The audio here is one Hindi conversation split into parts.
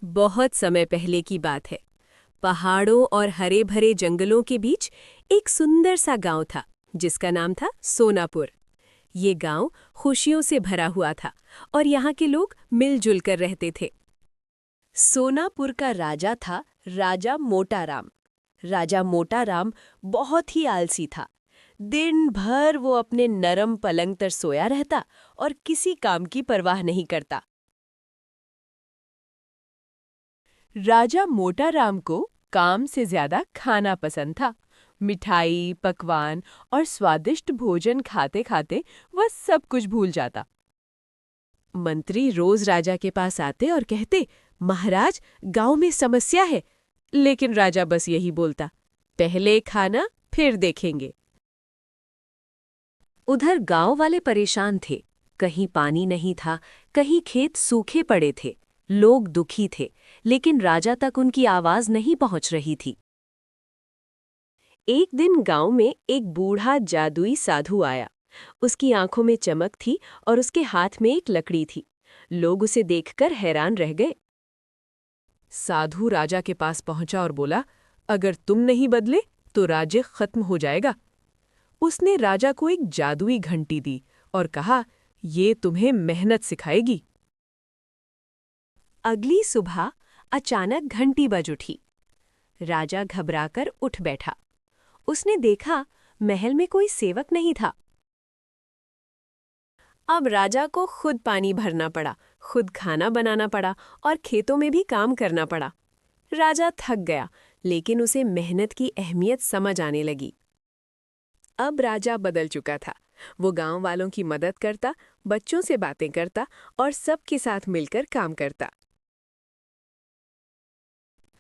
बहुत समय पहले की बात है। पहाड़ों और हरे भरे जंगलों के बीच एक सुंदर सा गांव था जिसका नाम था सोनापुर। ये गांव खुशियों से भरा हुआ था और यहाँ के लोग मिलजुल कर रहते थे। सोनापुर का राजा था राजा मोटाराम। राजा मोटाराम बहुत ही आलसी था। दिन भर वो अपने नरम पलंग पर सोया रहता और किसी काम की परवाह नहीं करता। राजा मोटाराम को काम से ज्यादा खाना पसंद था। मिठाई, पकवान और स्वादिष्ट भोजन खाते खाते वह सब कुछ भूल जाता। मंत्री रोज राजा के पास आते और कहते, महाराज, गांव में समस्या है। लेकिन राजा बस यही बोलता, पहले खाना फिर देखेंगे। उधर गांव वाले परेशान थे। कहीं पानी नहीं था, कहीं खेत सूखे पड़े थे। लोग दुखी थे, लेकिन राजा तक उनकी आवाज नहीं पहुंच रही थी। एक दिन गांव में एक बूढ़ा जादुई साधु आया। उसकी आंखों में चमक थी और उसके हाथ में एक लकड़ी थी। लोग उसे देखकर हैरान रह गए। साधु राजा के पास पहुंचा और बोला, अगर तुम नहीं बदले तो राज्य खत्म हो जाएगा। उसने राजा को एक जादुई घंटी दी और कहा, ये तुम्हें मेहनत सिखाएगी। अगली सुबह अचानक घंटी बज उठी। राजा घबराकर उठ बैठा। उसने देखा, महल में कोई सेवक नहीं था। अब राजा को खुद पानी भरना पड़ा, खुद खाना बनाना पड़ा और खेतों में भी काम करना पड़ा। राजा थक गया, लेकिन उसे मेहनत की अहमियत समझ आने लगी। अब राजा बदल चुका था। वो गांव वालों की मदद करता, बच्चों से बातें करता और सबके साथ मिलकर काम करता।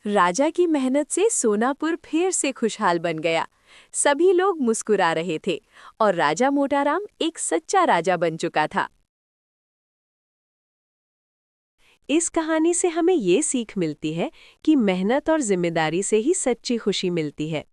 राजा की मेहनत से सोनापुर फिर से खुशहाल बन गया। सभी लोग मुस्कुरा रहे थे और राजा मोटाराम एक सच्चा राजा बन चुका था। इस कहानी से हमें ये सीख मिलती है कि मेहनत और जिम्मेदारी से ही सच्ची खुशी मिलती है।